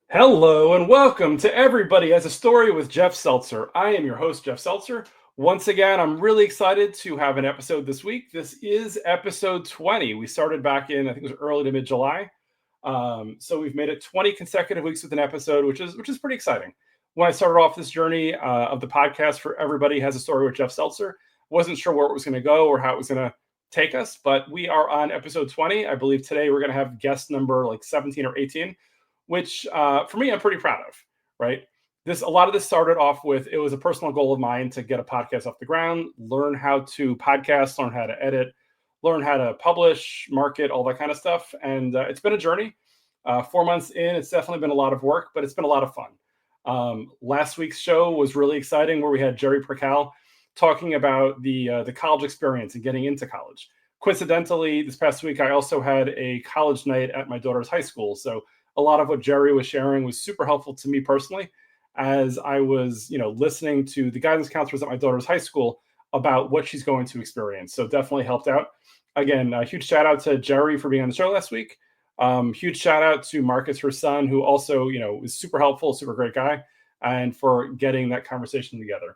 Hello and welcome to Everybody Has a Story with Jeff Seltzer. I am your host, Jeff Seltzer. Once again, I'm really excited to have an episode this week. This is episode 20. We started back in, I think it was early to mid-July. So we've made it 20 consecutive weeks with an episode, which is pretty exciting. When I started off this journey of the podcast for Everybody Has a Story with Jeff Seltzer, wasn't sure where it was going to go or how it was going to take us, but we are on episode 20. I believe today we're going to have guest number like 17 or 18, which for me, I'm pretty proud of, right? A lot of this started off with, it was a personal goal of mine to get a podcast off the ground, learn how to podcast, learn how to edit, learn how to publish, market, all that kind of stuff. And it's been a journey. 4 months in, it's definitely been a lot of work, but it's been a lot of fun. Last week's show was really exciting, where we had Jerry Percal talking about the college experience and getting into college. Coincidentally, this past week, I also had a college night at my daughter's high school. So a lot of what Jerry was sharing was super helpful to me personally, as I was, listening to the guidance counselors at my daughter's high school about what she's going to experience. So definitely helped out. Again, a huge shout out to Jerry for being on the show last week. Huge shout out to Marcus, her son, who also, was super helpful, super great guy, and for getting that conversation together.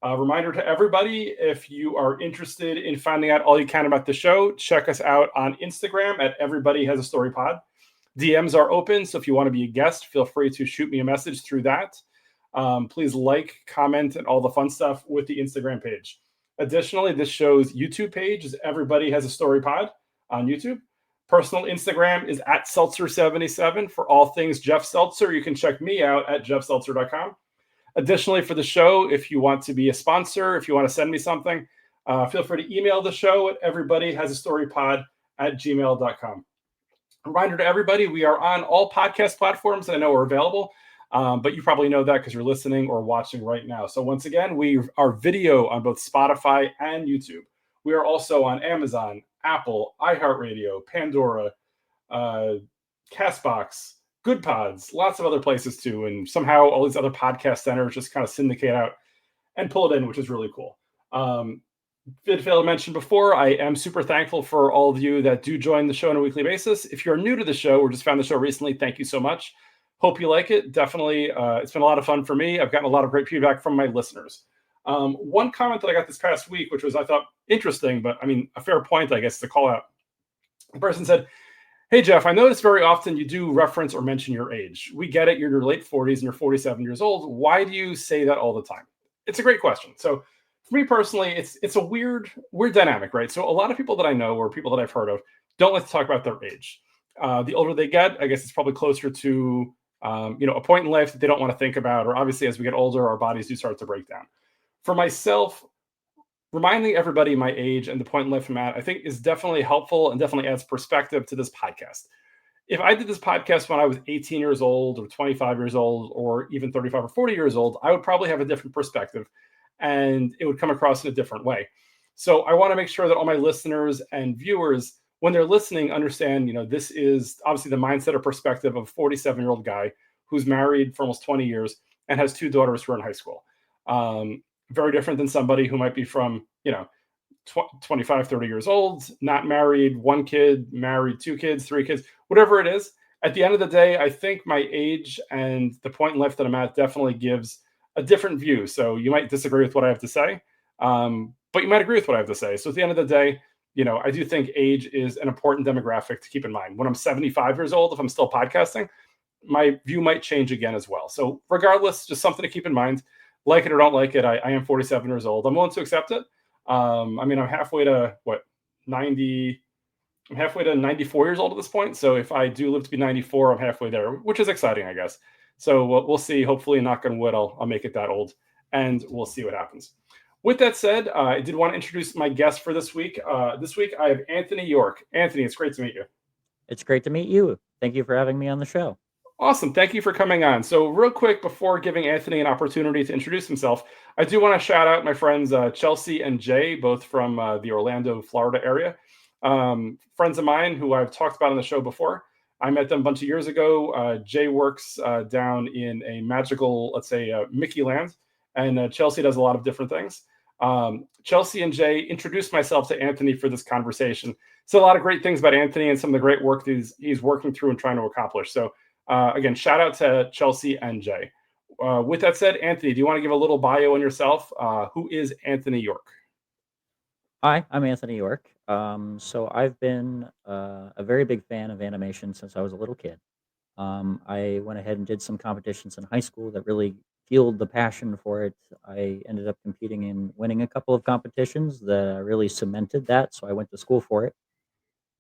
Reminder to everybody, if you are interested in finding out all you can about the show, check us out on Instagram at Everybody Has a Story Pod. DMs are open, so if you want to be a guest, feel free to shoot me a message through that. Please like, comment, and all the fun stuff with the Instagram page. Additionally, this show's YouTube page is Everybody Has a Story Pod on YouTube. Personal Instagram is at Seltzer77 for all things Jeff Seltzer. You can check me out at jeffseltzer.com. Additionally, for the show, if you want to be a sponsor, if you want to send me something, feel free to email the show at everybodyhasastorypod@gmail.com. Reminder to everybody, we are on all podcast platforms that I know are available, but you probably know that because you're listening or watching right now. So once again, we are video on both Spotify and YouTube. We are also on Amazon, Apple, iHeartRadio, Pandora, Castbox, Good Pods, lots of other places too. And somehow all these other podcast centers just kind of syndicate out and pull it in, which is really cool. Did fail to mention before, I am super thankful for all of you that do join the show on a weekly basis. If you're new to the show or just found the show recently, thank you so much. Hope you like it. Definitely, it's been a lot of fun for me. I've gotten a lot of great feedback from my listeners. One comment that I got this past week, which was, I thought, interesting, but I mean, a fair point, I guess, to call out. The person said, "Hey, Jeff, I notice very often you do reference or mention your age. We get it. You're in your late 40s and you're 47 years old. Why do you say that all the time?" It's a great question. So for me personally, it's a weird dynamic, right? So a lot of people that I know or people that I've heard of don't like to talk about their age. The older they get, I guess it's probably closer to a point in life that they don't want to think about. Or obviously, as we get older, our bodies do start to break down. For myself, reminding everybody my age and the point in life I'm at, I think is definitely helpful and definitely adds perspective to this podcast. If I did this podcast when I was 18 years old or 25 years old or even 35 or 40 years old, I would probably have a different perspective and it would come across in a different way. So I want to make sure that all my listeners and viewers, when they're listening, understand, this is obviously the mindset or perspective of a 47-year-old guy who's married for almost 20 years and has two daughters who are in high school. Very different than somebody who might be from, 25, 30 years old, not married, one kid, married, two kids, three kids, whatever it is. At the end of the day, I think my age and the point in life that I'm at definitely gives a different view. So you might disagree with what I have to say, but you might agree with what I have to say. So at the end of the day, I do think age is an important demographic to keep in mind. When I'm 75 years old, if I'm still podcasting, my view might change again as well. So regardless, just something to keep in mind. Like it or don't like it, I am 47 years old. I'm willing to accept it. I'm halfway to 90. I'm halfway to 94 years old at this point. So if I do live to be 94, I'm halfway there, which is exciting, I guess. So we'll see. Hopefully, knock on wood, I'll make it that old, and we'll see what happens. With that said, I did want to introduce my guest for this week. This week, I have Anthony York. Anthony, it's great to meet you. It's great to meet you. Thank you for having me on the show. Awesome. Thank you for coming on. So real quick, before giving Anthony an opportunity to introduce himself, I do want to shout out my friends Chelsea and Jay, both from the Orlando, Florida area. Friends of mine who I've talked about on the show before. I met them a bunch of years ago. Jay works down in a magical, let's say, Mickey land, and Chelsea does a lot of different things. Chelsea and Jay introduced myself to Anthony for this conversation. So a lot of great things about Anthony and some of the great work he's working through and trying to accomplish. So Again, shout out to Chelsea and Jay. With that said, Anthony, do you want to give a little bio on yourself? Who is Anthony York? Hi, I'm Anthony York. So I've been a very big fan of animation since I was a little kid. I went ahead and did some competitions in high school that really fueled the passion for it. I ended up competing and winning a couple of competitions that really cemented that. So I went to school for it.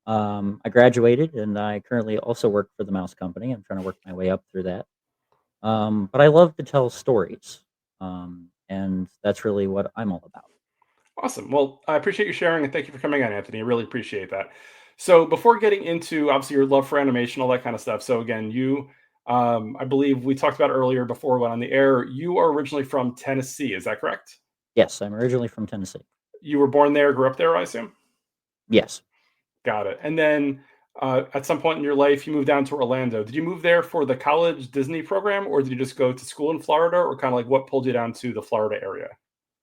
I graduated and I currently also work for the Mouse Company. I'm trying to work my way up through that. But I love to tell stories. And that's really what I'm all about. Awesome. Well, I appreciate you sharing and thank you for coming on, Anthony. I really appreciate that. So, before getting into obviously your love for animation, all that kind of stuff. So, again, I believe we talked about earlier before we went on the air. You are originally from Tennessee. Is that correct? Yes, I'm originally from Tennessee. You were born there, grew up there, I assume? Yes. Got it. And then at some point in your life, you moved down to Orlando. Did you move there for the college Disney program, or did you just go to school in Florida, or kind of like what pulled you down to the Florida area?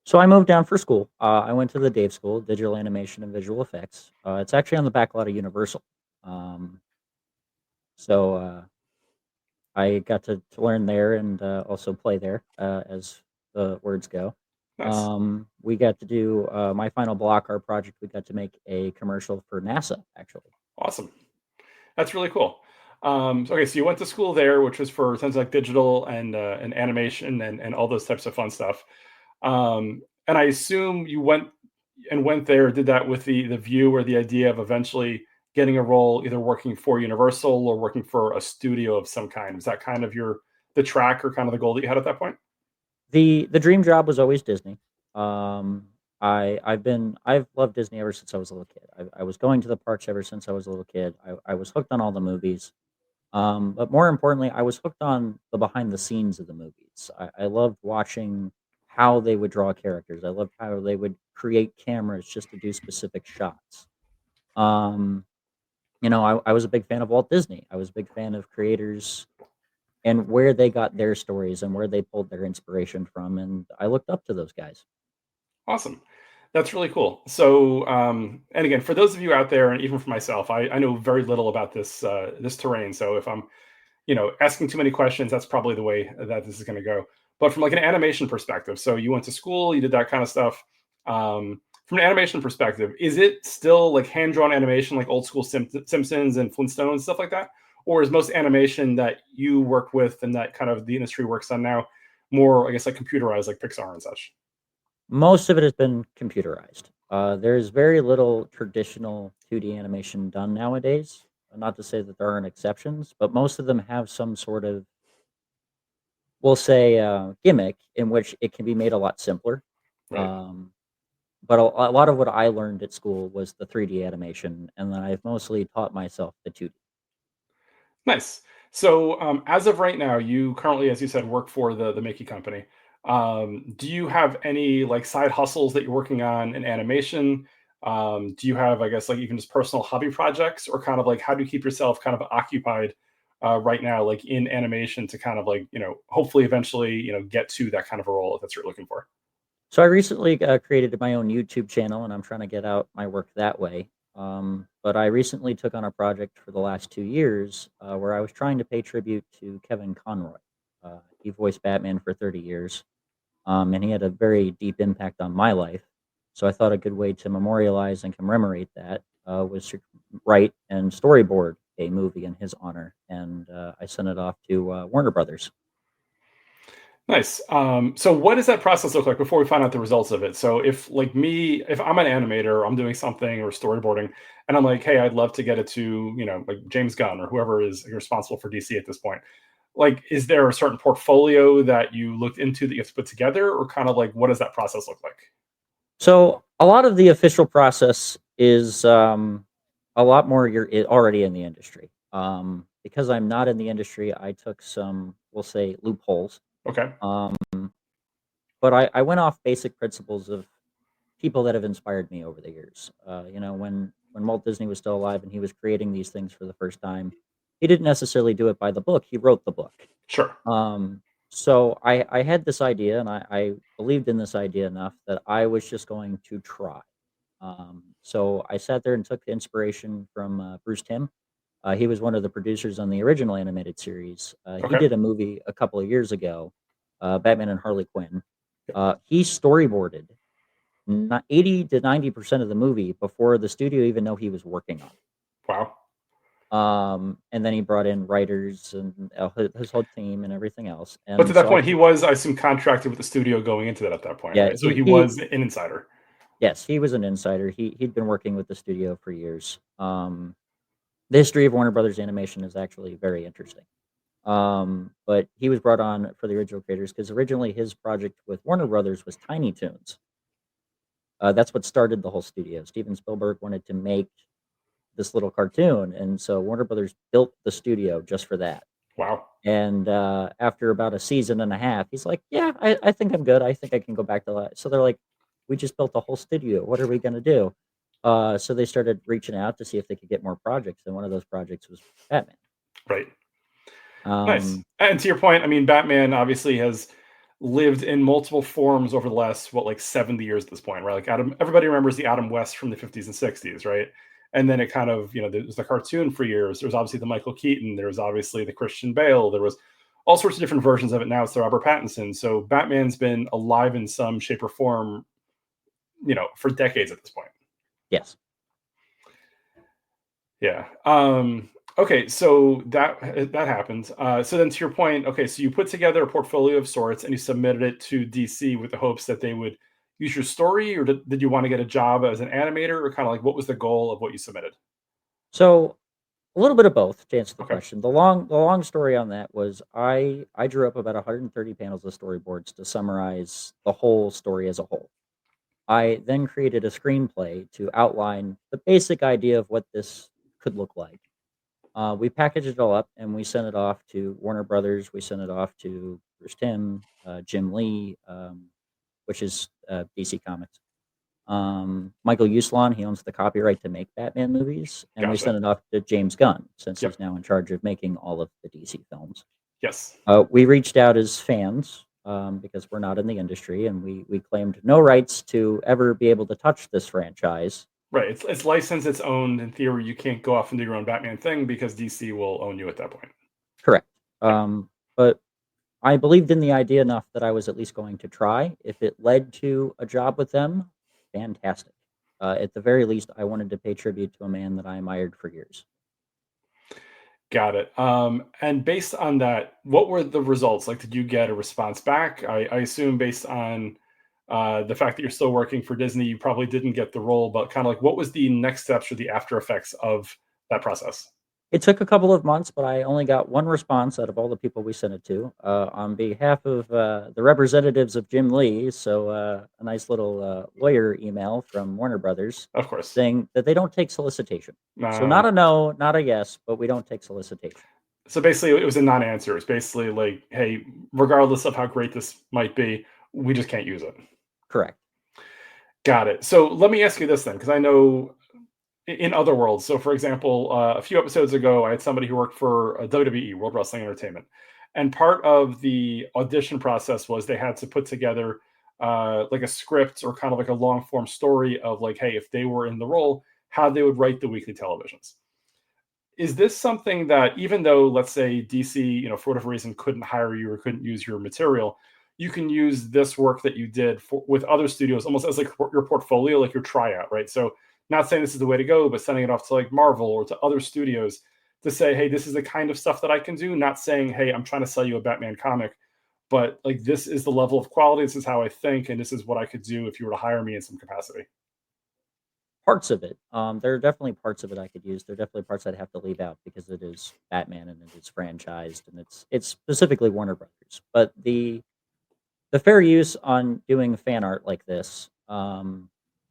So I moved down for school. I went to the Dave School, Digital Animation and Visual Effects. It's actually on the back lot of Universal. Um, so I got to learn there and also play there, as the words go. Nice. We got to do my final block, our project. We got to make a commercial for NASA, actually. Awesome. That's really cool. Okay, so you went to school there, which was for things like digital and animation and all those types of fun stuff. And I assume you went there, did that with the view or the idea of eventually getting a role, either working for Universal or working for a studio of some kind. Was that kind of the track or kind of the goal that you had at that point? The dream job was always Disney. I've loved Disney ever since I was a little kid. I was going to the parks ever since I was a little kid. I was hooked on all the movies. But more importantly, I was hooked on the behind the scenes of the movies. I loved watching how they would draw characters. I loved how they would create cameras just to do specific shots. Um, I was a big fan of Walt Disney. I was a big fan of creators and where they got their stories and where they pulled their inspiration from. And I looked up to those guys. Awesome. That's really cool. So, and again, for those of you out there, and even for myself, I know very little about this terrain. So if I'm asking too many questions, that's probably the way that this is going to go. But from like an animation perspective, so you went to school, you did that kind of stuff. From an animation perspective, is it still like hand drawn animation, like old school Simpsons and Flintstones stuff like that, or is most animation that you work with and that kind of the industry works on now more, I guess, like computerized, like Pixar and such? Most of it has been computerized. There's very little traditional 2D animation done nowadays. Not to say that there aren't exceptions, but most of them have some sort of, we'll say, gimmick in which it can be made a lot simpler. Right. Um, but a lot of what I learned at school was the 3D animation, and then I've mostly taught myself the 2D. Nice. So, as of right now, you currently, as you said, work for the Mickey company. Do you have any like side hustles that you're working on in animation? Do you have, I guess, like even just personal hobby projects, or kind of like how do you keep yourself kind of occupied right now, like in animation, to kind of like hopefully eventually get to that kind of a role if that's what you're looking for? So I recently created my own YouTube channel, and I'm trying to get out my work that way. But I recently took on a project for the last 2 years where I was trying to pay tribute to Kevin Conroy. He voiced Batman for 30 years, and he had a very deep impact on my life. So I thought a good way to memorialize and commemorate that was to write and storyboard a movie in his honor, and I sent it off to Warner Brothers. Nice. So what does that process look like before we find out the results of it? So if like me, if I'm an animator, I'm doing something or storyboarding, and I'm like, hey, I'd love to get it to, like James Gunn or whoever is responsible for DC at this point. Like, is there a certain portfolio that you looked into that you have to put together, or kind of like what does that process look like? So a lot of the official process is a lot more already in the industry. Because I'm not in the industry, I took some, we'll say, loopholes. Okay. Um, but I went off basic principles of people that have inspired me over the years. When Walt Disney was still alive and he was creating these things for the first time, he didn't necessarily do it by the book. He wrote the book. Sure. So I had this idea, and I believed in this idea enough that I was just going to try. So I sat there and took inspiration from Bruce Timm. He was one of the producers on the original animated series. He Okay. did a movie a couple of years ago, Batman and Harley Quinn. Yep. He storyboarded 80 to 90% of the movie before the studio even know he was working on it. Wow. And then he brought in writers and his whole team and everything else. But to And that so point, he was, I assume, contracted with the studio going into that at that point, yeah, right? So he was an insider. yes, he was an insider. He'd been working with the studio for years. The history of Warner Brothers Animation is actually very interesting. But he was brought on for the original creators because originally his project with Warner Brothers was Tiny Toons. That's what started the whole studio. Steven Spielberg wanted to make this little cartoon, and so Warner Brothers built the studio just for that. Wow. And after about a season and a half, he's like, "Yeah, I think I'm good. I think I can go back to that." So they're like, "We just built a whole studio. What are we going to do?" So they started reaching out to see if they could get more projects, and one of those projects was Batman. Right. Nice. Um, And to your point, I mean, Batman obviously has lived in multiple forms over the last, what, like 70 years at this point, right? Like everybody remembers the Adam West from the 50s and 60s, right? And then it kind of, there was the cartoon for years. There was obviously the Michael Keaton. There was obviously the Christian Bale. There was all sorts of different versions of it. Now it's the Robert Pattinson. So Batman's been alive in some shape or form, for decades at this point. yes. Yeah. Okay, so that happens. So then, to your point, okay, so you put together a portfolio of sorts and you submitted it to DC with the hopes that they would use your story, or did you want to get a job as an animator, or kind of like what was the goal of what you submitted? So a little bit of both to answer the Okay. question. The long story on that was I drew up about 130 panels of storyboards to summarize the whole story as a whole. I then created a screenplay to outline the basic idea of what this could look like. We packaged it all up and we sent it off to Warner Brothers. We sent it off to Bruce Timm, Jim Lee, which is DC Comics. Michael Uslan, he owns the copyright to make Batman movies, and we Gotcha. sent it off to James Gunn since Yep. he's now in charge of making all of the DC films. Yes. We reached out as fans because we're not in the industry, and we claimed no rights to ever be able to touch this franchise. Right. It's licensed, it's owned. In theory, you can't go off and do your own Batman thing because DC will own you at that point. Correct. Yeah. But I believed in the idea enough that I was at least going to try. If it led to a job with them, fantastic. At the very least, I wanted to pay tribute to a man that I admired for years. Got it. And based on that, what were the results? Like, did you get a response back? I assume based on the fact that you're still working for Disney, you probably didn't get the role, but kind of like what was the next steps or the after effects of that process? It took a couple of months, but I only got one response out of all the people we sent it to. On behalf of the representatives of Jim Lee, so a nice little lawyer email from Warner Brothers Of course. saying that they don't take solicitation. So Um, not a no, not a yes, but we don't take solicitation. so basically, it was a non-answer. It's basically like, hey, regardless of how great this might be, we just can't use it. Correct. Got it. So let me ask you this then, because I know in other worlds. So, for example, a few episodes ago, I had somebody who worked for WWE, World Wrestling Entertainment, and part of the audition process was they had to put together like a script or kind of like a long form story of like, hey, if they were in the role, how they would write the weekly televisions. Is this something that, even though, let's say, DC, for whatever reason, couldn't hire you or couldn't use your material, you can use this work that you did with other studios almost as like your portfolio, like your tryout, right? So, not saying this is the way to go, but sending it off to like Marvel or to other studios to say, hey, this is the kind of stuff that I can do. Not saying, hey, I'm trying to sell you a Batman comic, but like this is the level of quality. This is how I think, and this is what I could do if you were to hire me in some capacity. Parts of it. There are definitely parts of it I could use. There are definitely parts I'd have to leave out because it is Batman and it is franchised and it's specifically Warner Brothers. But the fair use on doing fan art like this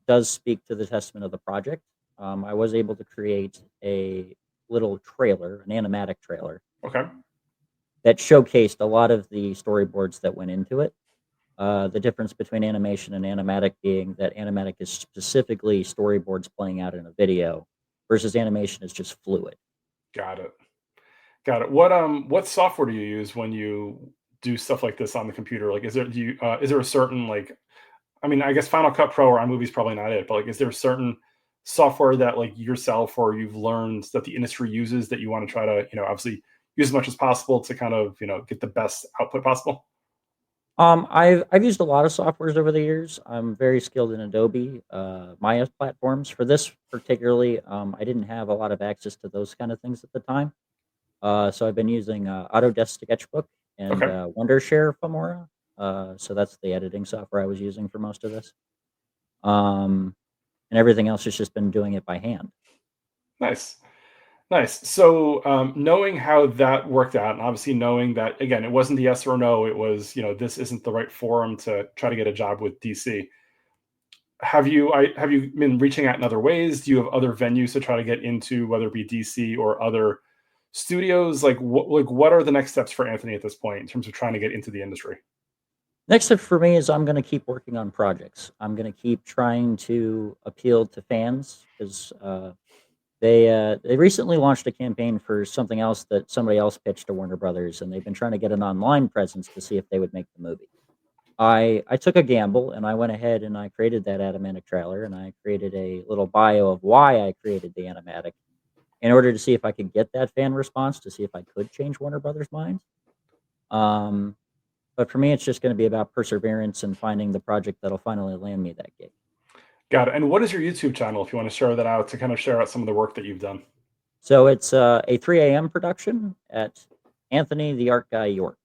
does speak to the testament of the project. I was able to create a little trailer, an animatic trailer, Okay. that showcased a lot of the storyboards that went into it. The difference between animation and animatic being that animatic is specifically storyboards playing out in a video, versus animation is just fluid. Got it. Got it. What software do you use when you do stuff like this on the computer? Like, is there a certain, like, I mean, I guess Final Cut Pro or iMovie is probably not it, but like, is there a certain software that like yourself or you've learned that the industry uses that you want to try to, obviously use as much as possible to kind of, get the best output possible? I've used a lot of softwares over the years. I'm very skilled in Adobe, Maya platforms. For this particularly, I didn't have a lot of access to those kind of things at the time. So I've been using Autodesk Sketchbook and Okay. Wondershare Filmora. So that's the editing software I was using for most of this. And everything else has just been doing it by hand. Nice. Nice. So, knowing how that worked out, and obviously knowing that again, it wasn't a yes or no, it was, this isn't the right forum to try to get a job with DC. Have you been reaching out in other ways? Do you have other venues to try to get into, whether it be DC or other studios? What are the next steps for Anthony at this point in terms of trying to get into the industry? Next step for me is I'm going to keep working on projects. I'm going to keep trying to appeal to fans because they recently launched a campaign for something else that somebody else pitched to Warner Brothers, and they've been trying to get an online presence to see if they would make the movie. I took a gamble and I went ahead and I created that animatic trailer and I created a little bio of why I created the animatic in order to see if I could get that fan response to see if I could change Warner Brothers' minds. Um, but for me, it's just going to be about perseverance and finding the project that'll finally land me that gig. Got it. And what is your YouTube channel if you want to share that out to kind of share out some of the work that you've done? So it's a 3 a.m. production at Anthony the Art Guy York.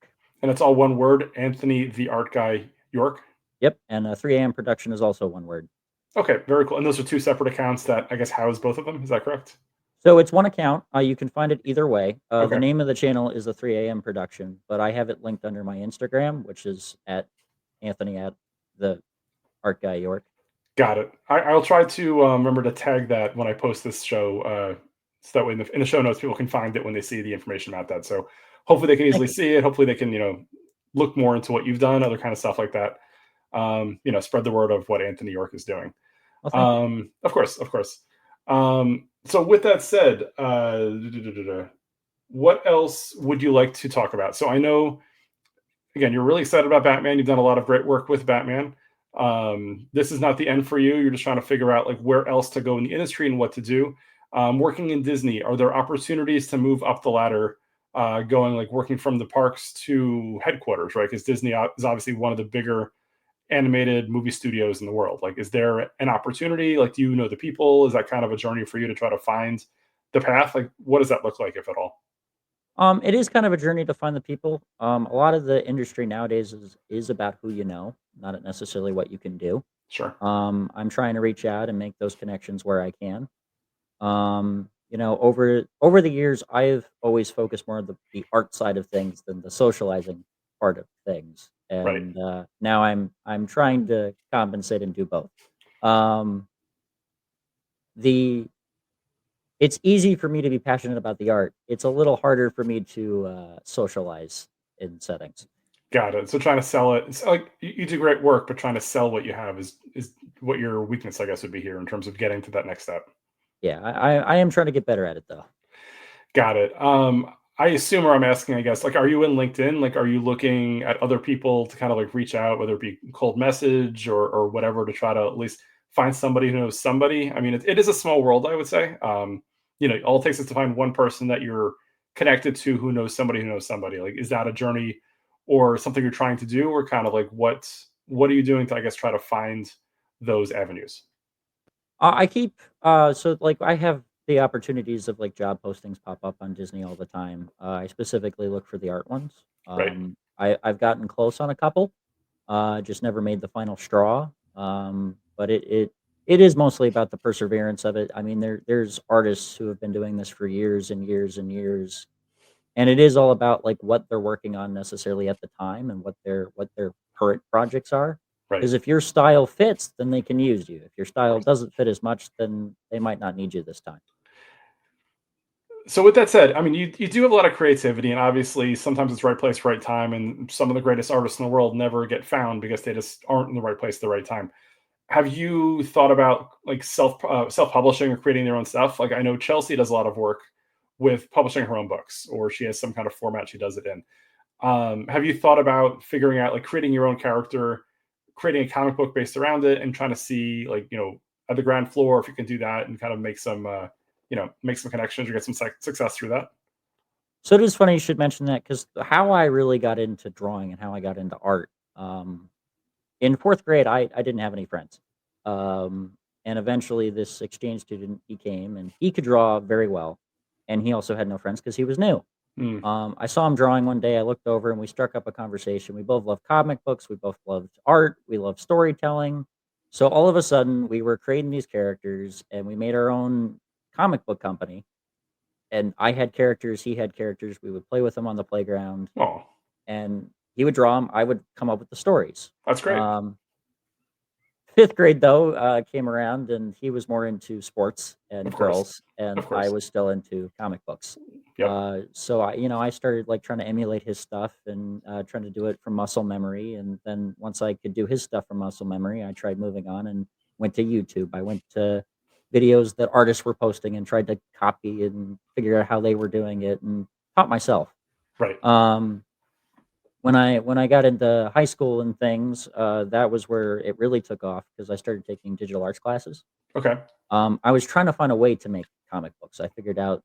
And it's all one word, Anthony the Art Guy York. Yep, and 3 a.m. production is also one word. Okay, very cool. And those are two separate accounts that I guess house both of them. Is that correct? So it's one account. You can find it either way. The Okay, name of the channel is the 3 a.m. production, but I have it linked under my Instagram, which is at Anthony at the Art Guy York. got it. I'll try to remember to tag that when I post this show, so that way in the show notes people can find it when they see the information about that. So hopefully they can Thank easily you. see it. Hopefully they can look more into what you've done, other kind of stuff like that. Spread the word of what Anthony York is doing. Well, thank you. Of course, of course. So with that said, what else would you like to talk about? So I know, again, you're really excited about Batman. You've done a lot of great work with Batman. This is not the end for you. You're just trying to figure out like where else to go in the industry and what to do. Working in Disney, are there opportunities to move up the ladder, going like working from the parks to headquarters, right? Because Disney is obviously one of the bigger animated movie studios in the world. Like, is there an opportunity? Like, do you know the people? Is that kind of a journey for you to try to find the path? Like, what does that look like, if at all? It is kind of a journey to find the people. A lot of the industry nowadays is about who you know, not necessarily what you can do. Sure. I'm trying to reach out and make those connections where I can. Over the years, I've always focused more on the art side of things than the socializing part of things, Right. and now I'm trying to compensate and do both. Um, the It's easy for me to be passionate about the art. It's a little harder for me to socialize in settings. Got it. So trying to sell it, it's like you do great work, but trying to sell what you have is what your weakness, I guess, would be here in terms of getting to that next step. Yeah, I am trying to get better at it though. Got it. I assume, or I'm asking, I guess, like, are you in LinkedIn? Like, are you looking at other people to kind of like reach out, whether it be cold message or whatever, to try to at least find somebody who knows somebody? I mean, it is a small world, I would say. All it takes is to find one person that you're connected to who knows somebody who knows somebody. Like, is that a journey or something you're trying to do, or kind of like what are you doing to, I guess, try to find those avenues? I keep so like I have the opportunities of like job postings pop up on Disney all the time. I specifically look for the art ones. Right. I've gotten close on a couple, just never made the final straw. But it is mostly about the perseverance of it. I mean, there's artists who have been doing this for years and years and years, and it is all about like what they're working on necessarily at the time and what their current projects are. Right. Because if your style fits, then they can use you. If your style doesn't fit as much, then they might not need you this time. So with that said, I mean, you do have a lot of creativity, and obviously sometimes it's right place, right time, and some of the greatest artists in the world never get found because they just aren't in the right place at the right time. Have you thought about like self publishing or creating their own stuff? Like, I know Chelsea does a lot of work with publishing her own books, or she has some kind of format she does it in. Have you thought about figuring out like creating your own character, creating a comic book based around it, and trying to see like at the ground floor, if you can do that and kind of make some make some connections or get some success through that. So it is funny you should mention that because how I really got into drawing and how I got into art. In fourth grade, I didn't have any friends. Um, and eventually, this exchange student, he came and he could draw very well. And he also had no friends because he was new. Mm. I saw him drawing one day. I looked over and we struck up a conversation. We both loved comic books. We both loved art. We loved storytelling. So all of a sudden, we were creating these characters and we made our own comic book company. And I had characters, he had characters. We would play with them on the playground, Oh, and he would draw them. I would come up with the stories. that's great. Fifth grade though came around, and he was more into sports and Of course. girls, and Of course. I was still into comic books. Yep. So I started like trying to emulate his stuff and trying to do it from muscle memory. And then once I could do his stuff from muscle memory, I tried moving on and went to YouTube. I went to videos that artists were posting and tried to copy and figure out how they were doing it and taught myself. Right. When I got into high school and things, that was where it really took off because I started taking digital arts classes. Okay. I was trying to find a way to make comic books. I figured out,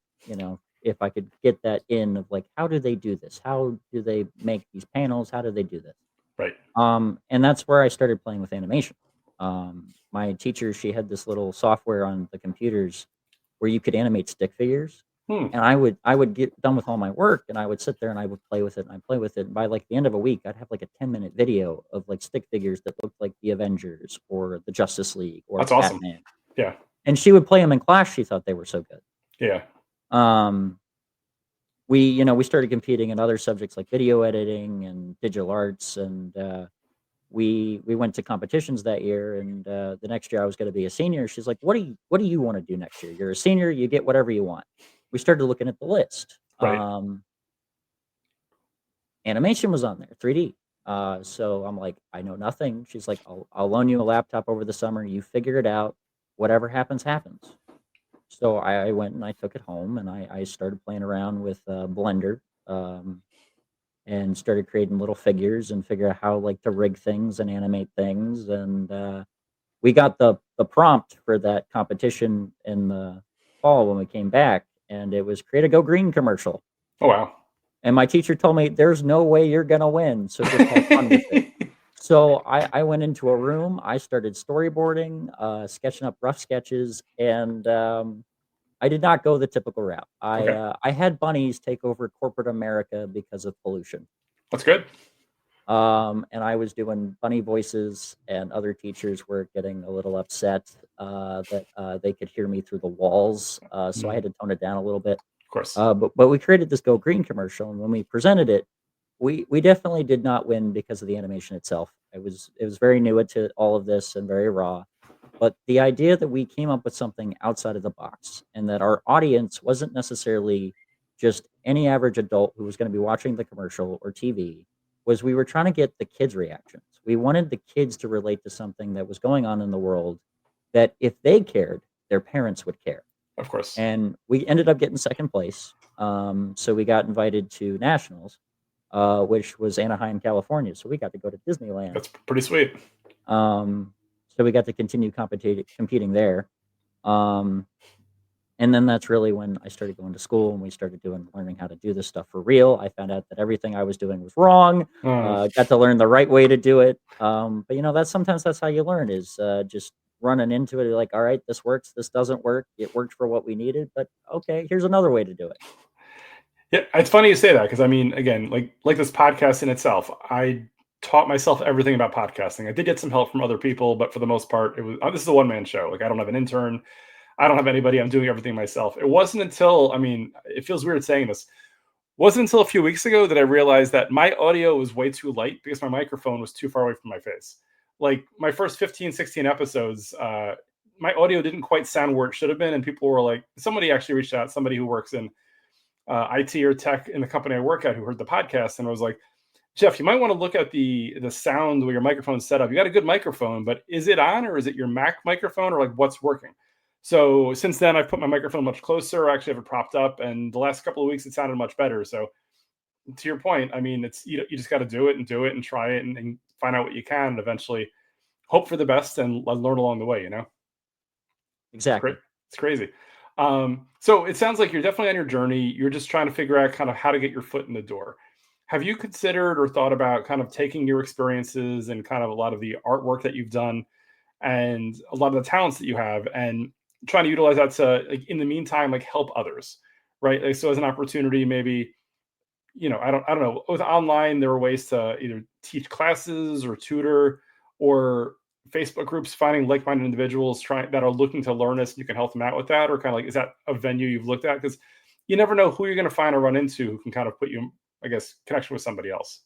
if I could get that in of like, how do they do this? How do they make these panels? How do they do this? Right. And that's where I started playing with animation. My teacher, she had this little software on the computers where you could animate stick figures. And I would get done with all my work and I would sit there and I would play with it and I'd play with it. And by like the end of a week, I'd have like a 10-minute video of like stick figures that looked like the Avengers or the Justice League or That's awesome. Batman. Yeah. And she would play them in class. She thought they were so good. Yeah. We started competing in other subjects like video editing and digital arts, and we went to competitions that year. And the next year I was going to be a senior. She's like, what do you want to do next year? You're a senior, you get whatever you want. We started looking at the list. Right. Animation was on there, 3D. So I'm like, I know nothing. She's like, I'll loan you a laptop over the summer. You figure it out. Whatever happens, happens. So I went and I took it home and I started playing around with Blender and started creating little figures and figure out how like to rig things and animate things. And we got the prompt for that competition in the fall when we came back, and it was create a Go Green commercial. Oh, wow. And my teacher told me, there's no way you're going to win. So just have fun with it. So I went into a room, I started storyboarding, sketching up rough sketches, and I did not go the typical route. Okay. I had bunnies take over corporate America because of pollution. That's good. And I was doing bunny voices, and other teachers were getting a little upset that they could hear me through the walls. So I had to tone it down a little bit. Of course. But we created this Go Green commercial, and when we presented it, we definitely did not win because of the animation itself. It was very new to all of this and very raw. But the idea that we came up with something outside of the box and that our audience wasn't necessarily just any average adult who was going to be watching the commercial or TV was we were trying to get the kids' reactions. We wanted the kids to relate to something that was going on in the world that if they cared, their parents would care. Of course. And we ended up getting second place. So we got invited to nationals, which was Anaheim, California. So we got to go to Disneyland. That's pretty sweet. So we got to continue competing there. And then that's really when I started going to school and we started learning how to do this stuff for real. I found out that everything I was doing was wrong. Got to learn the right way to do it. But sometimes that's how you learn is just running into it. Like, all right, this works. This doesn't work. It worked for what we needed, but okay, here's another way to do it. Yeah, it's funny you say that because I mean, again, like this podcast in itself, I taught myself everything about podcasting. I did get some help from other people, but for the most part, this is a one-man show. Like I don't have an intern. I don't have anybody. I'm doing everything myself. It wasn't until, it feels weird saying this. Wasn't until a few weeks ago that I realized that my audio was way too light because my microphone was too far away from my face. Like my first 15, 16 episodes, my audio didn't quite sound where it should have been. And people were like, somebody actually reached out, somebody who works in IT or tech in the company I work at who heard the podcast and was like, Jeff, you might want to look at the sound where your microphone's set up. You got a good microphone, but is it on or is it your Mac microphone or like what's working? So since then, I've put my microphone much closer. I actually have it propped up, and the last couple of weeks it sounded much better. So to your point, it's you just got to do it and try it and find out what you can, and eventually hope for the best and learn along the way. It's great. Exactly. It's crazy. So it sounds like you're definitely on your journey. You're just trying to figure out kind of how to get your foot in the door. Have you considered or thought about kind of taking your experiences and kind of a lot of the artwork that you've done and a lot of the talents that you have and trying to utilize that to, like, in the meantime, like help others, right? Like, so as an opportunity, maybe, I don't know. With online, there are ways to either teach classes or tutor, or Facebook groups finding like-minded individuals trying that are looking to learn this. You can help them out with that, or kind of like, is that a venue you've looked at? Because you never know who you're going to find or run into who can kind of put you, I guess, connection with somebody else.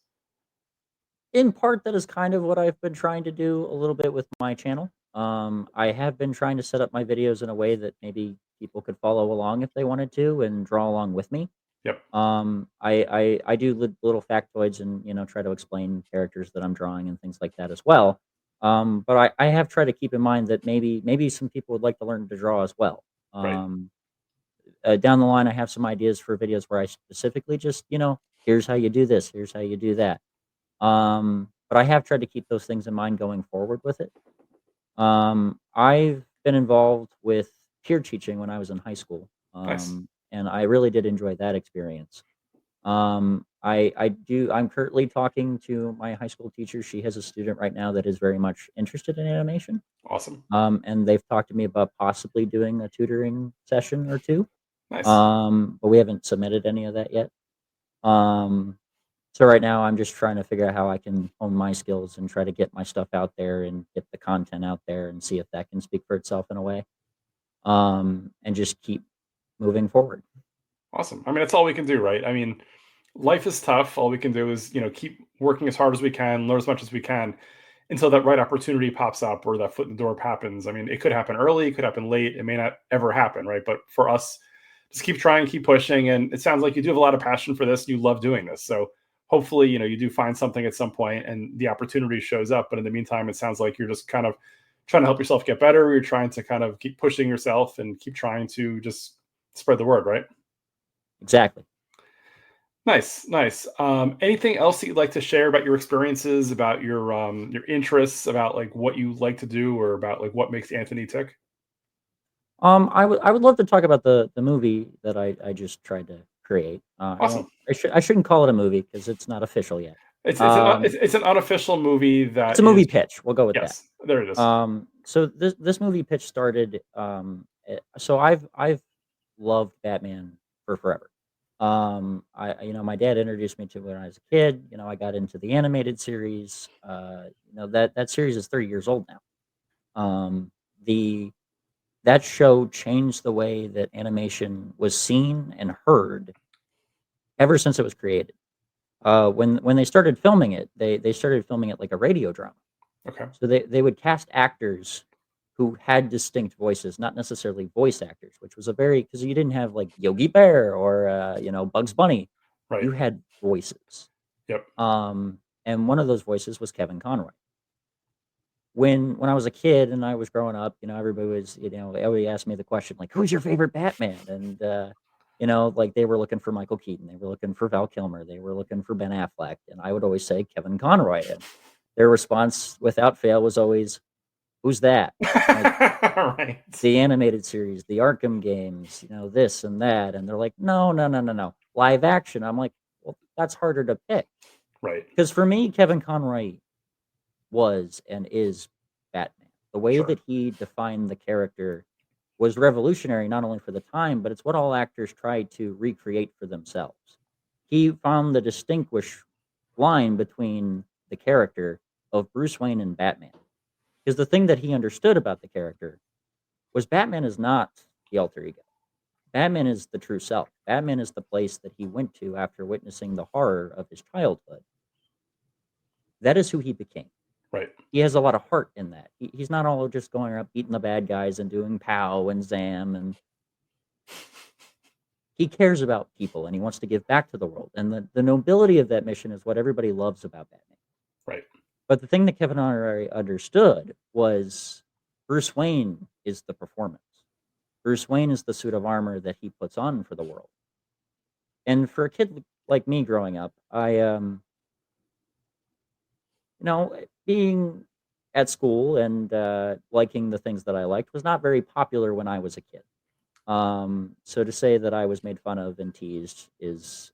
In part, that is kind of what I've been trying to do a little bit with my channel. I have been trying to set up my videos in a way that maybe people could follow along if they wanted to and draw along with me. Yep. I do little factoids and try to explain characters that I'm drawing and things like that as well. But I have tried to keep in mind that maybe some people would like to learn to draw as well. Right. Um, Down the line, I have some ideas for videos where I specifically just here's how you do this, here's how you do that. But I have tried to keep those things in mind going forward with it. I've been involved with peer teaching when I was in high school, Nice. and I really did enjoy that experience. I'm currently talking to my high school teacher. She has a student right now that is very much interested in animation. Awesome. And they've talked to me about possibly doing a tutoring session or two. Nice. But we haven't submitted any of that yet. Um, so right now I'm just trying to figure out how I can hone my skills and try to get my stuff out there and get the content out there and see if that can speak for itself in a way. And just keep moving forward. Awesome. I mean, that's all we can do, right? I mean, life is tough. All we can do is, keep working as hard as we can, learn as much as we can until that right opportunity pops up or that foot in the door happens. I mean, it could happen early, it could happen late, it may not ever happen, right? But for us, just keep trying, keep pushing. And it sounds like you do have a lot of passion for this. You love doing this. So hopefully, you do find something at some point and the opportunity shows up. But in the meantime, it sounds like you're just kind of trying to help yourself get better. You're trying to kind of keep pushing yourself and keep trying to just spread the word, right? Exactly. Nice, nice. Anything else that you'd like to share about your experiences, about your interests, about like what you like to do, or about like what makes Anthony tick? I would love to talk about the movie that I just tried to create. I Awesome. don't I shouldn't call it a movie because it's not official yet. Um, It's an unofficial movie it's a that movie is, pitch. We'll go with that. yes, there it is. So this movie pitch started. So I've loved Batman for forever. My dad introduced me to it when I was a kid. I got into the animated series. That series is 30 years old now. The That show changed the way that animation was seen and heard ever since it was created. When they started filming it, they started filming it like a radio drama. Okay. So they would cast actors who had distinct voices, not necessarily voice actors, which was a very because you didn't have like Yogi Bear or Bugs Bunny. Right. You had voices. Yep. And one of those voices was Kevin Conroy. When I was a kid and I was growing up, everybody was, everybody asked me the question like, "Who's your favorite Batman?" And like they were looking for Michael Keaton, they were looking for Val Kilmer, they were looking for Ben Affleck, and I would always say Kevin Conroy, and their response without fail was always, "Who's that?" Like Right. the animated series, the Arkham games, this and that, and they're like, "No, no, no, no, no, live action." I'm like, "Well, that's harder to pick." Right. Because for me, Kevin Conroy was and is Batman. The way Sure. that he defined the character was revolutionary not only for the time, but it's what all actors tried to recreate for themselves. He found the distinguish line between the character of Bruce Wayne and Batman. Because the thing that he understood about the character was Batman is not the alter ego. Batman is the true self. Batman is the place that he went to after witnessing the horror of his childhood. That is who he became. Right. He has a lot of heart in that. He's not all just going around beating the bad guys and doing pow and zam, and he cares about people and he wants to give back to the world. And the nobility of that mission is what everybody loves about Batman. Right. But the thing that Kevin Conroy understood was Bruce Wayne is the performance. Bruce Wayne is the suit of armor that he puts on for the world. And for a kid like me growing up, being at school and liking the things that I liked was not very popular when I was a kid. So to say that I was made fun of and teased is,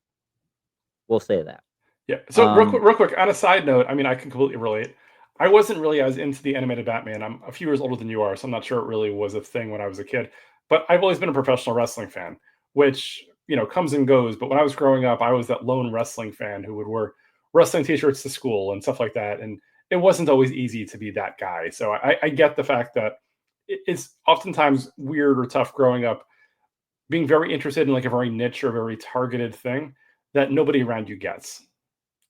we'll say that. Yeah. So Um, real quick, on a side note, I mean, I can completely relate. I wasn't really as into the animated Batman. I'm a few years older than you are, so I'm not sure it really was a thing when I was a kid. But I've always been a professional wrestling fan, which comes and goes. But when I was growing up, I was that lone wrestling fan who would wear wrestling T-shirts to school and stuff like that. And it wasn't always easy to be that guy. So I get the fact that it's oftentimes weird or tough growing up, being very interested in like a very niche or very targeted thing that nobody around you gets.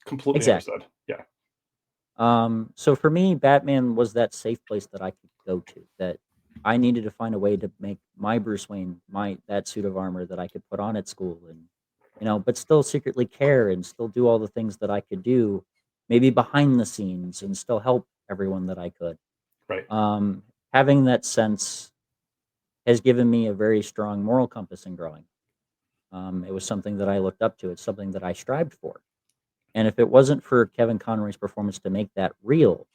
Completely exactly. understood. Yeah. So for me, Batman was that safe place that I could go to. That I needed to find a way to make my Bruce Wayne, my that suit of armor that I could put on at school, and but still secretly care and still do all the things that I could do, maybe behind the scenes, and still help everyone that I could. Right. Um, Having that sense has given me a very strong moral compass in growing. It was something that I looked up to. It's something that I strived for. And if it wasn't for Kevin Conroy's performance to make that real,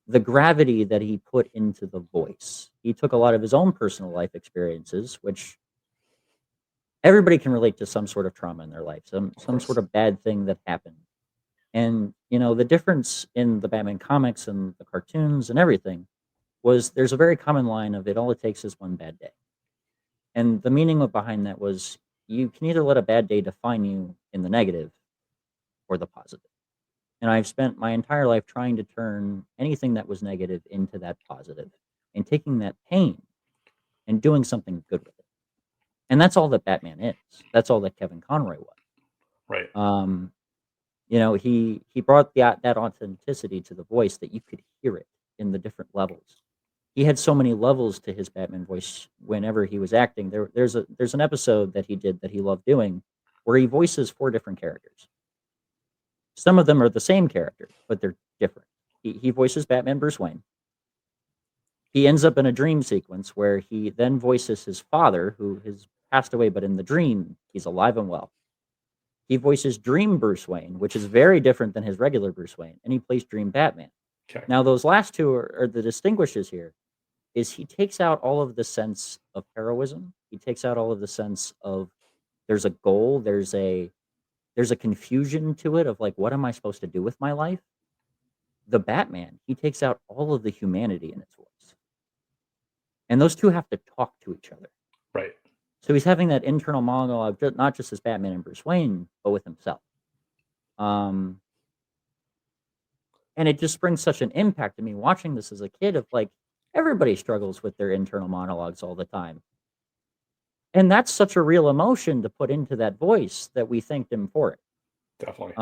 the gravity that he put into the voice, he took a lot of his own personal life experiences, which everybody can relate to some sort of trauma in their life, Of some sort course. of bad thing that happened. And the difference in the Batman comics and the cartoons and everything was there's a very common line of it all it takes is one bad day. And the meaning of behind that was you can either let a bad day define you in the negative or the positive. And I've spent my entire life trying to turn anything that was negative into that positive and taking that pain and doing something good with it. And that's all that Batman is. That's all that Kevin Conroy was. Right. Um, he brought that authenticity to the voice that you could hear it in the different levels. He had so many levels to his Batman voice whenever he was acting. There's an episode that he did that he loved doing where he voices 4 different characters. Some of them are the same character, but they're different. He voices Batman Bruce Wayne. He ends up in a dream sequence where he then voices his father, who has passed away, but in the dream, he's alive and well. He voices Dream Bruce Wayne, which is very different than his regular Bruce Wayne, and he plays Dream Batman. Okay. Now, those last two are the distinguishes here. Is he takes out all of the sense of heroism. He takes out all of the sense of there's a goal, there's a confusion to it of like, what am I supposed to do with my life? The Batman, he takes out all of the humanity in its voice. And those two have to talk to each other. Right. So he's having that internal monologue, not just as Batman and Bruce Wayne, but with himself. And it just brings such an impact to me watching this as a kid of like, everybody struggles with their internal monologues all the time. And that's such a real emotion to put into that voice that we thanked him for it. Definitely.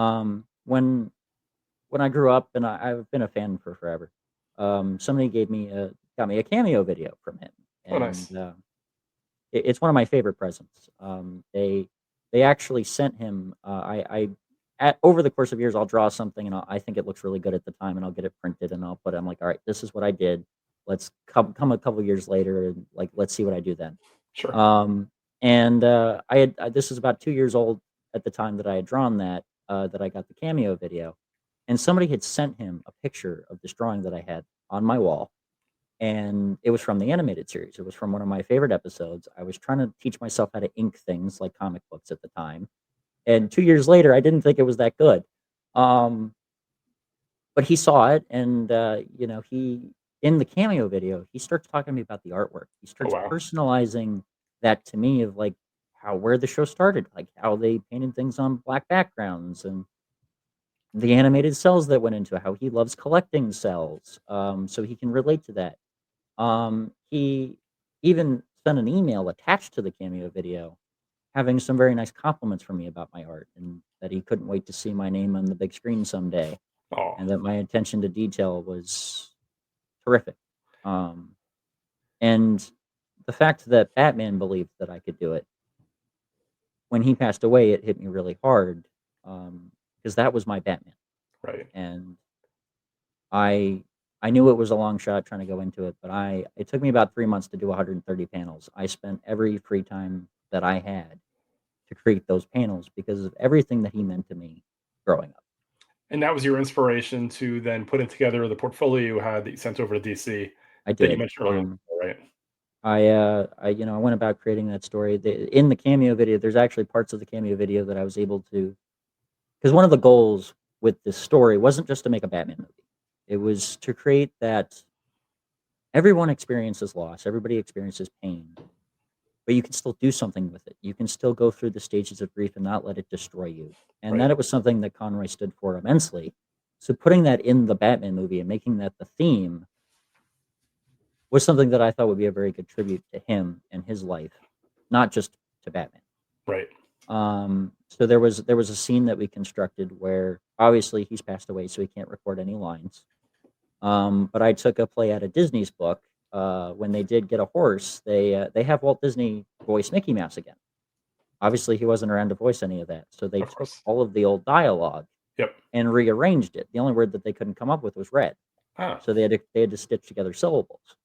When I grew up, and I've been a fan for forever, somebody got me a cameo video from him, Oh, and nice. it's one of my favorite presents. They actually sent him. Over the course of years, I'll draw something, and I think it looks really good at the time, and I'll get it printed, and I'll put it. I'm like, all right, this is what I did. Let's come a couple years later, and like, let's see what I do then. Sure. And this was about 2 years old at the time that I had drawn that I got the cameo video, and somebody had sent him a picture of this drawing that I had on my wall, and it was from the animated series. It was from one of my favorite episodes. I was trying to teach myself how to ink things like comic books at the time, and 2 years later, I didn't think it was that good. But he saw it, and he in the cameo video, he starts talking to me about the artwork. He Oh, starts wow. personalizing that to me of like where the show started, like how they painted things on black backgrounds and the animated cells that went into it, how he loves collecting cells, so he can relate to that. He even sent an email attached to the cameo video having some very nice compliments from me about my art and that he couldn't wait to see my name on the big screen someday Oh, and that my attention to detail was terrific. Um, and the fact that Batman believed that I could do it, when he passed away, it hit me really hard because that was my Batman. right. And I I knew it was a long shot trying to go into it, but it took me about 3 months to do 130 panels. I spent every free time that I had to create those panels because of everything that he meant to me growing up. And that was your inspiration to then putting together the portfolio you had that you sent over to DC I that you did. mentioned earlier, right? I went about creating that story. In the cameo video, there's actually parts of the cameo video that I was able to, because one of the goals with this story wasn't just to make a Batman movie. It was to create that everyone experiences loss, everybody experiences pain, but you can still do something with it. You can still go through the stages of grief and not let it destroy you. And Right. that it was something that Conroy stood for immensely. So putting that in the Batman movie and making that the theme was something that I thought would be a very good tribute to him and his life, not just to Batman. Right. So there was a scene that we constructed where obviously he's passed away, so he can't record any lines. But I took a play out of Disney's book. When they did get a horse, they have Walt Disney voice Mickey Mouse again. Obviously, he wasn't around to voice any of that, so they Of took course. all of the old dialogue Yep. and rearranged it. The only word that they couldn't come up with was red, Ah. so they had to stitch together syllables.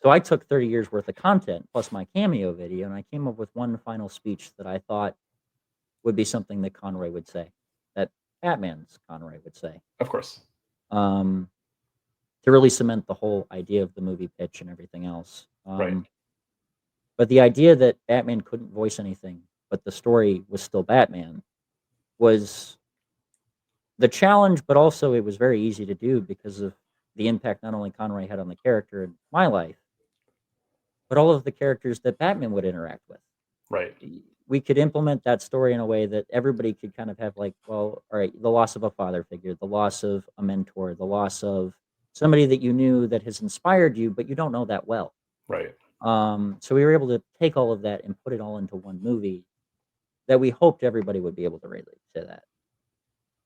So I took 30 years worth of content plus my cameo video, and I came up with one final speech that I thought would be something that Conroy would say, that Batman's Conroy would say, Of course. to really cement the whole idea of the movie pitch and everything else. Right. But the idea that Batman couldn't voice anything, but the story was still Batman, was the challenge, but also it was very easy to do because of the impact not only Conroy had on the character in my life, but all of the characters that Batman would interact with. Right. We could implement that story in a way that everybody could kind of have, like, well, all right, the loss of a father figure, the loss of a mentor, the loss of somebody that you knew that has inspired you, but you don't know that well. Right. So we were able to take all of that and put it all into one movie that we hoped everybody would be able to relate to that.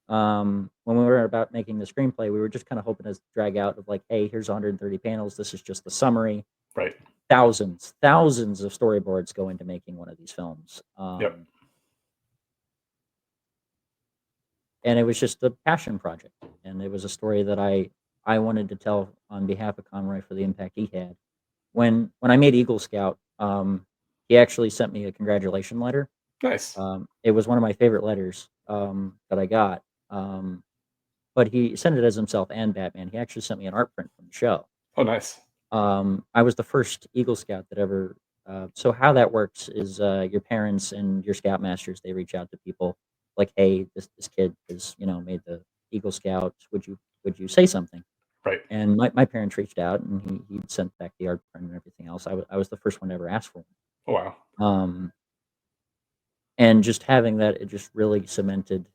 When we were about making the screenplay, we were just kind of hoping to drag out of like, hey, here's 130 panels. This is just the summary. Right. Thousands of storyboards go into making one of these films. Yep. And it was just a passion project, and it was a story that I wanted to tell on behalf of Conroy for the impact he had. When I made Eagle Scout, he actually sent me a congratulation letter. Nice. It was one of my favorite letters that I got. But he sent it as himself and Batman. He actually sent me an art print from the show. Oh, nice. I was the first Eagle Scout that ever. So how that works is your parents and your scoutmasters, they reach out to people like, hey, this kid is made the Eagle Scout. Would you say something? Right. And my parents reached out, and he sent back the art print and everything else. I was the first one to ever ask for one. Oh, wow. And just having that, it just really cemented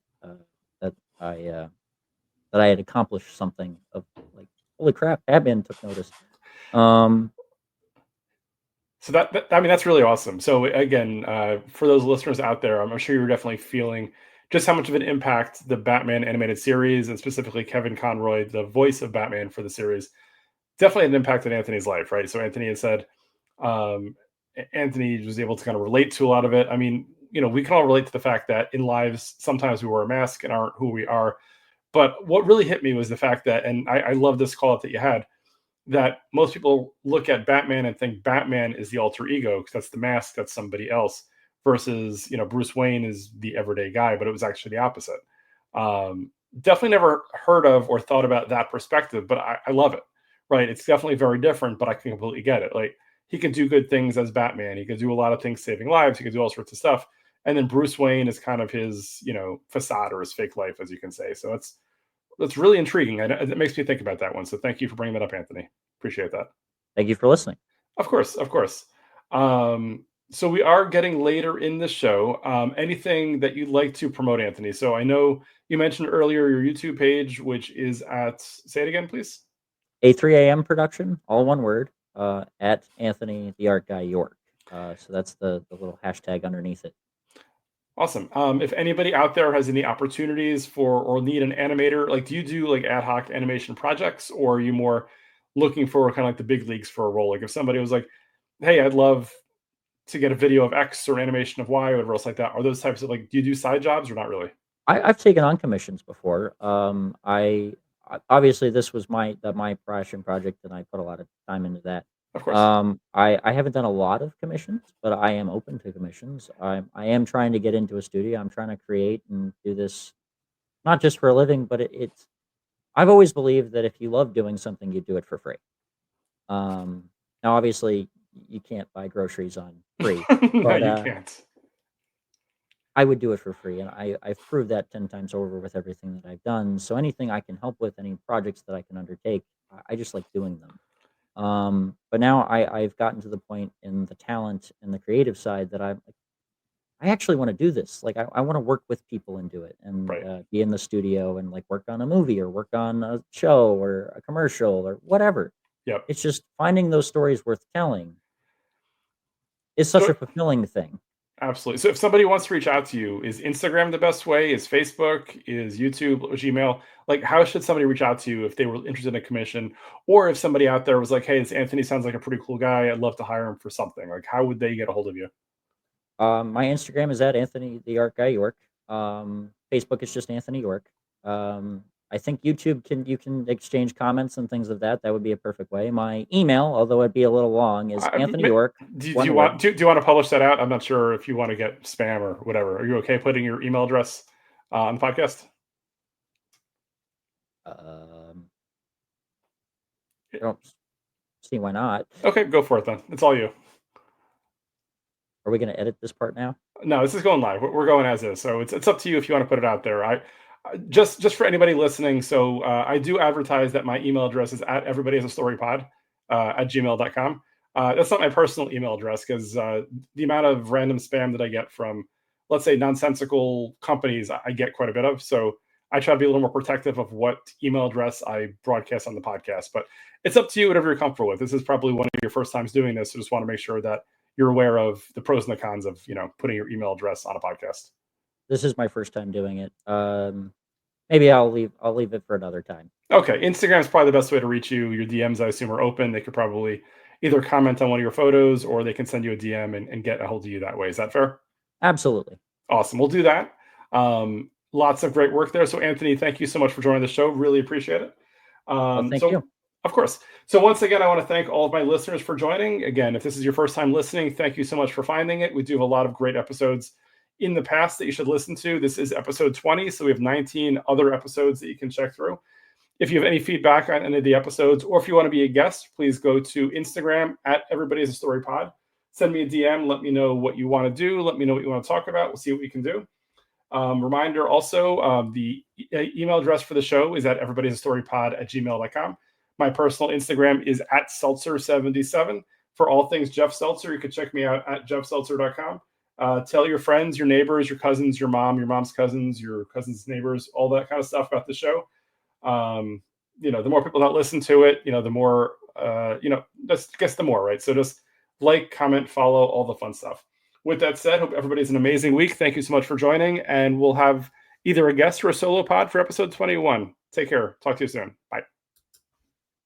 that I had accomplished something of like, holy crap, Batman took notice. So that's really awesome. So again, for those listeners out there, I'm sure you're definitely feeling just how much of an impact the Batman animated series, and specifically Kevin Conroy, the voice of Batman for the series, definitely had an impact on Anthony's life, right? So Anthony had said, Anthony was able to kind of relate to a lot of it. I mean, we can all relate to the fact that in lives, sometimes we wear a mask and aren't who we are. But what really hit me was the fact that, and I love this call out that you had, that most people look at Batman and think Batman is the alter ego because that's the mask, that's somebody else, versus Bruce Wayne is the everyday guy, but it was actually the opposite. Definitely never heard of or thought about that perspective, but I love it. Right? It's definitely very different, but I can completely get it. Like, he can do good things as Batman. He can do a lot of things saving lives. He can do all sorts of stuff. And then Bruce Wayne is kind of his facade or his fake life, as you can say. So that's really intriguing. It makes me think about that one. So thank you for bringing that up, Anthony. Appreciate that. Thank you for listening. Of course. So we are getting later in the show. Anything that you'd like to promote, Anthony? So I know you mentioned earlier your YouTube page, which is at, say it again, please. A 3 a.m. production, all one word, at Anthony the Art Guy York. So that's the little hashtag underneath it. Awesome. If anybody out there has any opportunities for or need an animator, like, do you do like ad hoc animation projects, or are you more looking for kind of like the big leagues for a role? Like, if somebody was like, hey, I'd love to get a video of X or animation of Y or whatever else like that, are those types of, like, do you do side jobs or not really? I've taken on commissions before. Obviously this was my passion project, and I put a lot of time into that. Of course. I haven't done a lot of commissions, but I am open to commissions. I am trying to get into a studio. I'm trying to create and do this not just for a living, but it's. I've always believed that if you love doing something, you do it for free. Now, obviously, you can't buy groceries on free, No, but you can't. I would do it for free, and I've proved that 10 times over with everything that I've done. So anything I can help with, any projects that I can undertake, I just like doing them. But now I've gotten to the point in the talent and the creative side that I actually want to do this. Like I want to work with people and do it, and Right. be in the studio and like work on a movie or work on a show or a commercial or whatever. Yep. It's just finding those stories worth telling is such So a fulfilling thing. absolutely. So if somebody wants to reach out to you, is Instagram the best way? Is Facebook? Is YouTube? Gmail? Like, how should somebody reach out to you if they were interested in a commission, or if somebody out there was like, "Hey, this Anthony sounds like a pretty cool guy. I'd love to hire him for something." Like, how would they get a hold of you? My Instagram is at Anthony the Art Guy York. Facebook is just Anthony York. I think YouTube you can exchange comments and things of that. That would be a perfect way. My email, although it'd be a little long, is I, Anthony York, do you one want word. do you want to publish that out? I'm not sure if you want to get spam or whatever. Are you okay putting your email address on the podcast? Um, I don't see why not. Okay, go for it then. It's all you. Are we going to edit this part now? No, this is going live. We're going as is, so it's up to you if you want to put it out there. Just for anybody listening. So I do advertise that my email address is at everybodyhasastorypod at gmail.com. That's not my personal email address because the amount of random spam that I get from, let's say, nonsensical companies, I get quite a bit of. So I try to be a little more protective of what email address I broadcast on the podcast. But it's up to you, whatever you're comfortable with. This is probably one of your first times doing this. So just want to make sure that you're aware of the pros and the cons of putting your email address on a podcast. This is my first time doing it. Maybe I'll leave it for another time. Okay, Instagram is probably the best way to reach you. Your DMs, I assume, are open. They could probably either comment on one of your photos or they can send you a DM and get a hold of you that way. Is that fair? Absolutely. Awesome. We'll do that. Lots of great work there. So, Anthony, thank you so much for joining the show. Really appreciate it. Well, thank So, you. of course. So, once again, I want to thank all of my listeners for joining. Again, if this is your first time listening, thank you so much for finding it. We do have a lot of great episodes in the past that you should listen to. This is episode 20, so we have 19 other episodes that you can check through. If you have any feedback on any of the episodes, or if you want to be a guest, please go to Instagram at Everybody Has a Story Pod. Send me a DM. Let me know what you want to do. Let me know what you want to talk about. We'll see what we can do. Reminder also, the email address for the show is at everybodyhasastorypod at gmail.com. My personal Instagram is at Seltzer77. For all things Jeff Seltzer, you can check me out at jeffseltzer.com. Tell your friends, your neighbors, your cousins, your mom's cousins, your cousins' neighbors, all that kind of stuff about the show. The more people that listen to it, the more, just gets the more, right? So just like, comment, follow, all the fun stuff. With that said, hope everybody's an amazing week. Thank you so much for joining, and we'll have either a guest or a solo pod for episode 21. Take care. Talk to you soon. Bye.